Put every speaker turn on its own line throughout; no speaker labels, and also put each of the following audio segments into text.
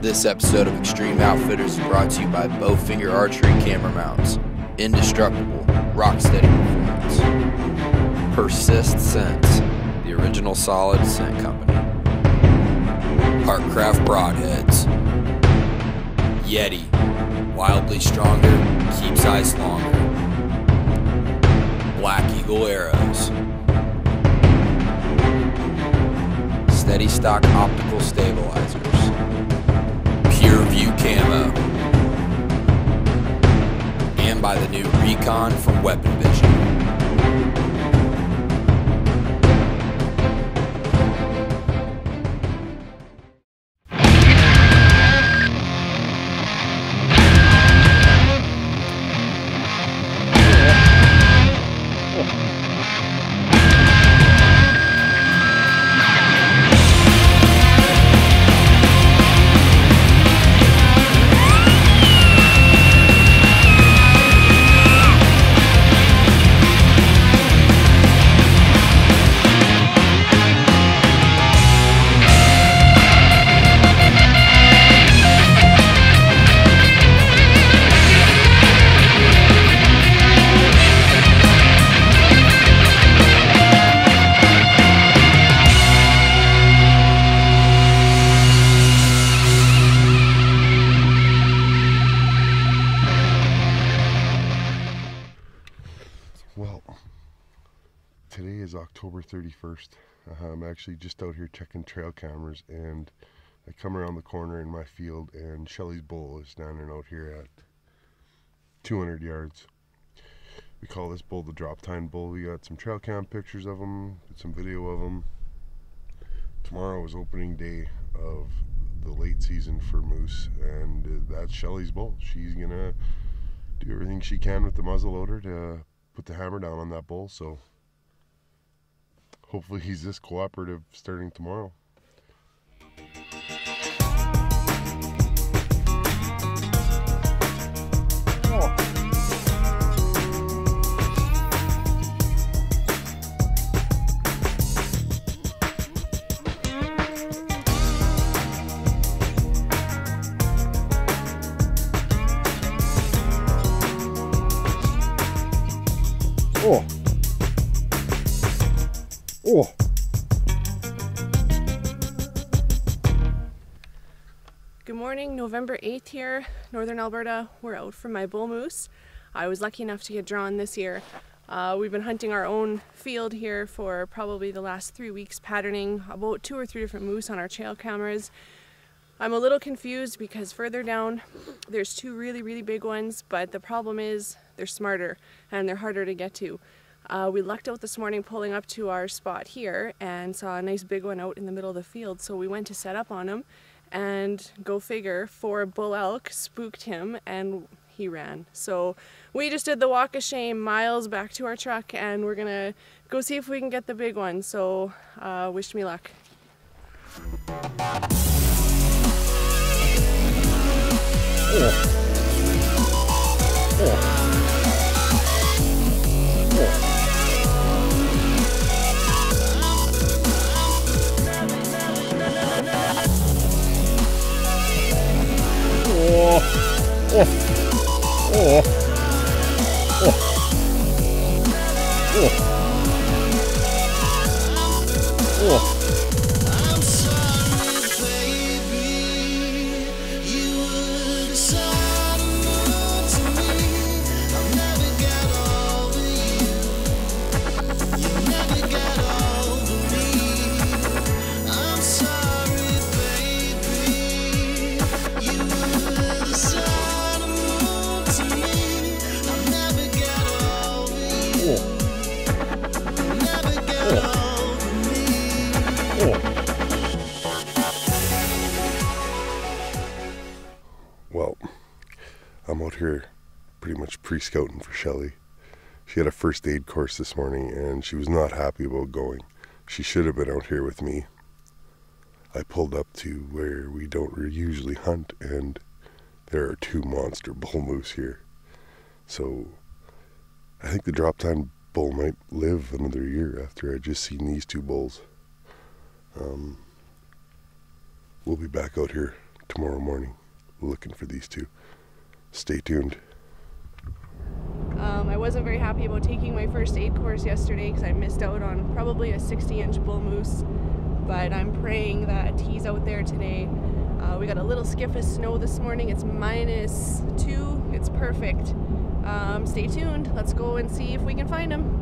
This episode of Extreme Outfitters is brought to you by Bowfinger Archery Camera Mounts. Indestructible, rock-steady performance. Persist Scents, the original solid scent company. Heartcraft Broadheads. Yeti, wildly stronger, keeps ice longer. Black Eagle Arrows. Steady Stock Optical Stabilizers. Pure View Camo. And by the new Recon from Weapon Vision.
Well, today is October 31st. I'm actually just out here checking trail cameras, and I come around the corner in my field and Shelly's bull is standing out here at 200 yards. We call this bull the drop tine bull. We got some trail cam pictures of him, some video of him. Tomorrow is opening day of the late season for moose, and that's Shelly's bull. She's gonna do everything she can with the muzzle loader to put the hammer down on that bull, so hopefully he's this cooperative starting tomorrow. Oh. Oh.
Good morning, November 8th here, Northern Alberta. We're out for my bull moose. I was lucky enough to get drawn this year. We've been hunting our own field here for probably the last 3 weeks, patterning about 2 or 3 different moose on our trail cameras. I'm a little confused because further down there's 2 really big ones, but the problem is they're smarter and they're harder to get to. We lucked out this morning pulling up to our spot here and saw a nice big one out in the middle of the field, so we went to set up on him, and go figure, 4 bull elk spooked him and he ran. So we just did the walk of shame miles back to our truck, and we're gonna go see if we can get the big one, so wish me luck.
I'm sorry, baby. You were the sun to me. I'll never get over you. You never get over me. I'm sorry, baby. You were the sun to me. I'll never get over you. Never get over me.
Well, I'm out here pretty much pre-scouting for Shelly. She had a first aid course this morning and she was not happy about going. She should have been out here with me. I pulled up to where we don't usually hunt, and there are 2 monster bull moose here. So I think the drop tine bull might live another year after I just seen these 2 bulls. We'll be back out here tomorrow morning looking for these two. Stay tuned.
I wasn't very happy about taking my first aid course yesterday because I missed out on probably a 60-inch bull moose, but I'm praying that he's out there today. We got a little skiff of snow this morning. It's -2. It's perfect. Stay tuned. Let's go and see if we can find him.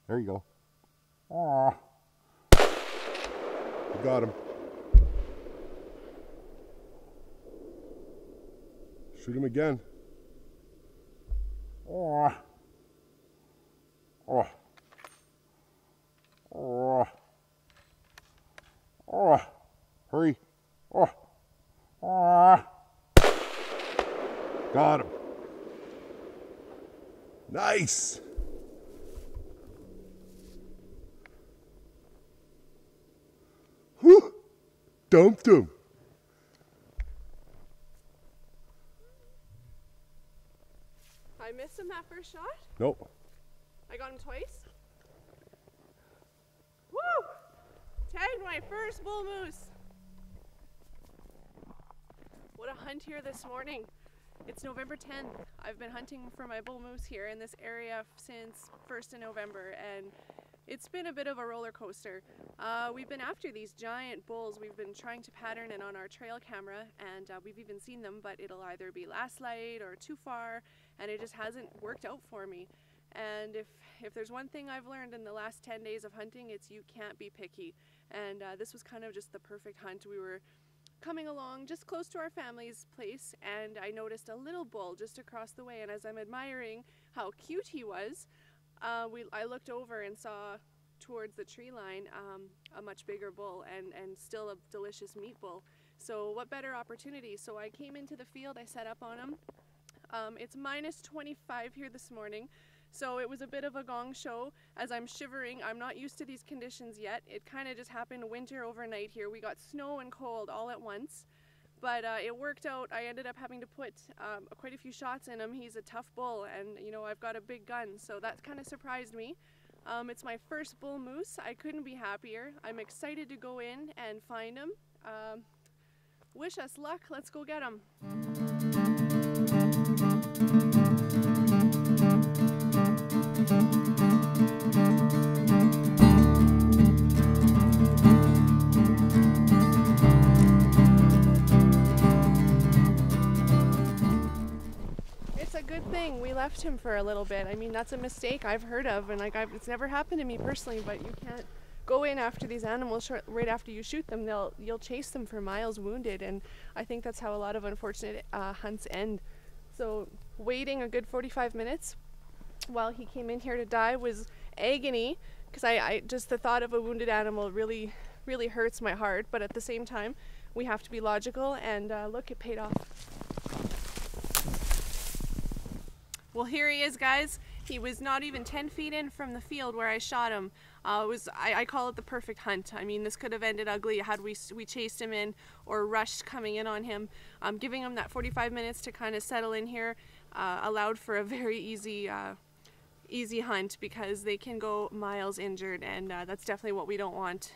There you go. Aww. You got him. Shoot him again. Aww. Oh. Oh. Oh. Hurry. Oh. Ah. Got him. Nice. Whew. Dumped him.
I missed him that first shot.
Nope.
I got him twice. Woo! Tagged my first bull moose. What a hunt here this morning. It's November 10th. I've been hunting for my bull moose here in this area since 1st of November, and it's been a bit of a roller coaster. We've been after these giant bulls. We've been trying to pattern it on our trail camera, and we've even seen them, but it'll either be last light or too far, and it just hasn't worked out for me. And if there's one thing I've learned in the last 10 days of hunting, it's you can't be picky. And this was kind of just the perfect hunt. We were coming along just close to our family's place, and I noticed a little bull just across the way, and as I'm admiring how cute he was, I looked over and saw towards the tree line a much bigger bull and still a delicious meat bull. So what better opportunity? So I came into the field, I set up on him. It's -25 here this morning, so it was a bit of a gong show as I'm shivering. I'm not used to these conditions yet. It kind of just happened winter overnight here. We got snow and cold all at once, but it worked out. I ended up having to put quite a few shots in him. He's a tough bull, and you know, I've got a big gun, so that kind of surprised me. It's my first bull moose. I couldn't be happier. I'm excited to go in and find him. Wish us luck. Let's go get him. It's a good thing we left him for a little bit. I mean, that's a mistake I've heard of, and it's never happened to me personally, but you can't go in after these animals right after you shoot them. You'll chase them for miles wounded, and I think that's how a lot of unfortunate hunts end. So waiting a good 45 minutes while he came in here to die was agony, because I just the thought of a wounded animal really hurts my heart, but at the same time we have to be logical, and look, it paid off. Well, here he is, guys. He was not even 10 feet in from the field where I shot him. I call it the perfect hunt. I mean, this could have ended ugly had we chased him in or rushed coming in on him. Giving him that 45 minutes to kind of settle in here allowed for a very easy hunt, because they can go miles injured, and that's definitely what we don't want.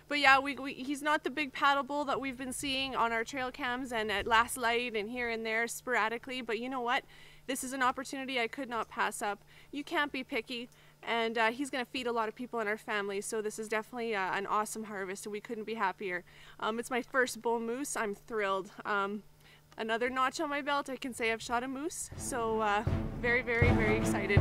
But yeah, he's not the big paddle bull that we've been seeing on our trail cams and at last light and here and there sporadically, but you know what? This is an opportunity I could not pass up. You can't be picky. and he's going to feed a lot of people in our family, so this is definitely an awesome harvest, and we couldn't be happier. It's my first bull moose. I'm thrilled. Another notch on my belt, I can say I've shot a moose, so very, very, very excited.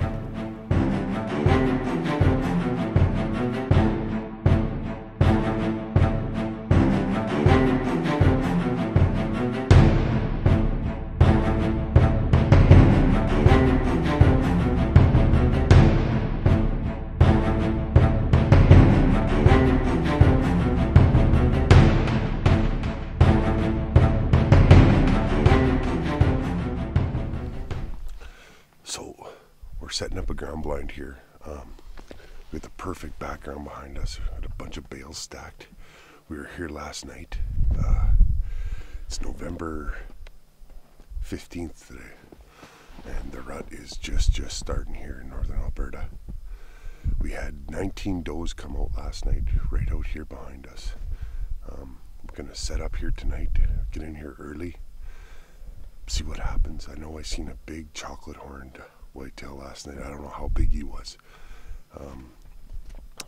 So we're setting up a ground blind here with the perfect background behind us. We had a bunch of bales stacked. We were here last night. It's November 15th today, and the rut is just starting here in northern Alberta. We had 19 does come out last night, right out here behind us. I'm gonna set up here tonight, get in here early, see what happens. I know I seen a big chocolate horned whitetail last night. I don't know how big he was.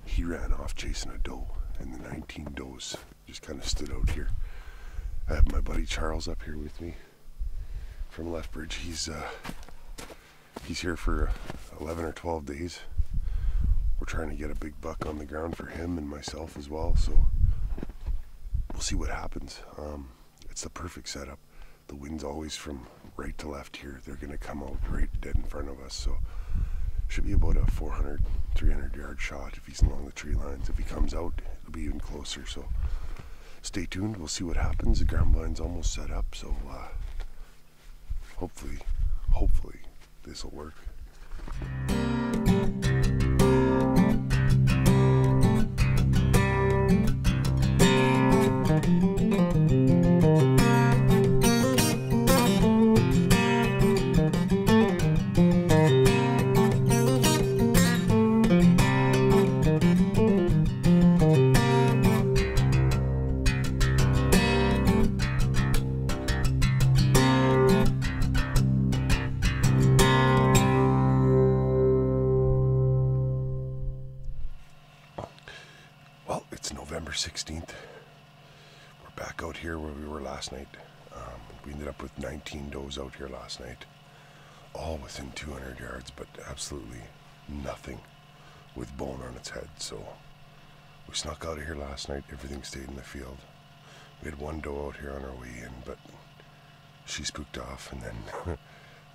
He ran off chasing a doe, and the 19 does just kind of stood out here. I have my buddy Charles up here with me from Lethbridge. He's here for 11 or 12 days. We're trying to get a big buck on the ground for him and myself as well, so we'll see what happens. It's the perfect setup. The wind's always from right to left here. They're going to come out right dead in front of us, so should be about a 400, 300 yard shot if he's along the tree lines. If he comes out, it'll be even closer, so stay tuned. We'll see what happens. The ground blind's almost set up, so hopefully this will work. Well, it's November 16th. We're back out here where we were last night. We ended up with 19 does out here last night, all within 200 yards, but absolutely nothing with bone on its head. So we snuck out of here last night. Everything stayed in the field. We had one doe out here on our way in, but she spooked off, and then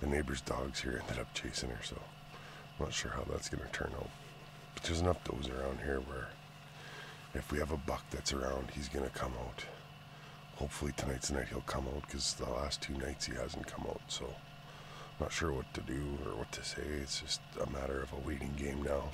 the neighbor's dogs here ended up chasing her, so I'm not sure how that's going to turn out. But there's enough does around here where if we have a buck that's around, he's going to come out. Hopefully tonight's the night he'll come out, because the last 2 nights he hasn't come out, so not sure what to do or what to say. It's just a matter of a waiting game now.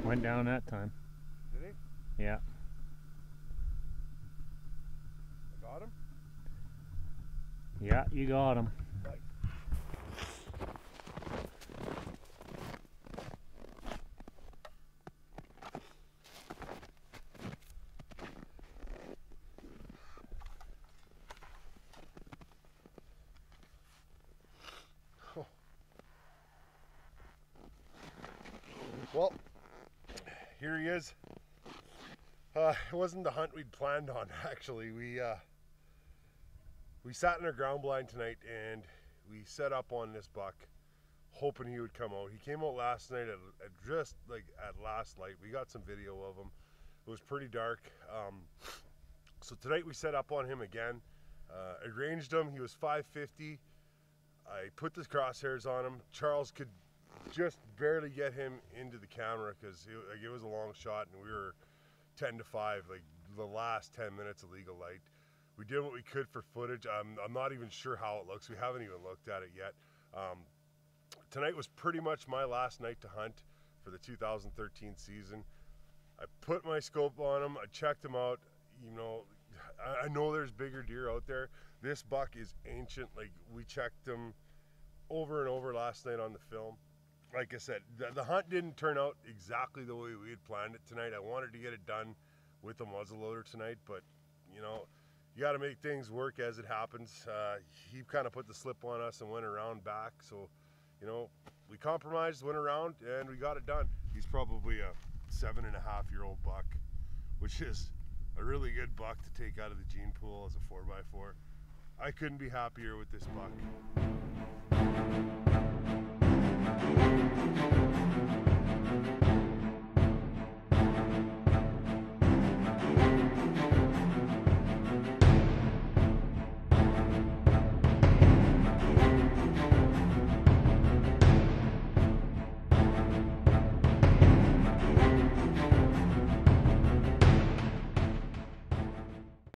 Went down that time.
Did he?
Yeah.
I got him?
Yeah, you got him.
Well, here he is. It wasn't the hunt we'd planned on, actually. We sat in our ground blind tonight and we set up on this buck, hoping he would come out. He came out last night at just like at last light. We got some video of him. It was pretty dark. So tonight we set up on him again. I ranged him. He was 550. I put the crosshairs on him. Charles could just barely get him into the camera because it was a long shot, and we were 10 to 5, like the last 10 minutes of legal light. We did what we could for footage. I'm not even sure how it looks. We haven't even looked at it yet. Tonight was pretty much my last night to hunt for the 2013 season. I put my scope on him. I checked him out. You know, I know there's bigger deer out there. This buck is ancient. Like, we checked him over and over last night on the film. Like I said, the hunt didn't turn out exactly the way we had planned it tonight. I wanted to get it done with the muzzleloader tonight, but you know, you got to make things work as it happens. He kind of put the slip on us and went around back, so you know, we compromised, went around, and we got it done. He's probably a 7.5-year-old buck, which is a really good buck to take out of the gene pool as a 4x4. I couldn't be happier with this buck.